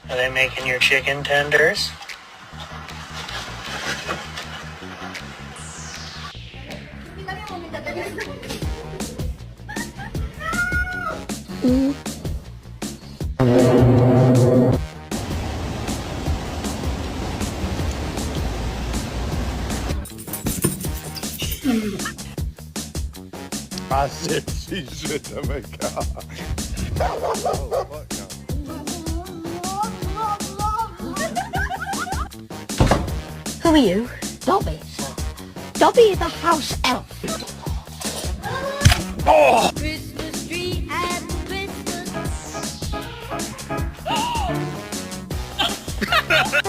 Are they making your chicken tenders? I said she shouldn't have been caught. Oh, fuck no. Who are you? Dobby, sir. Dobby the house elf. Oh!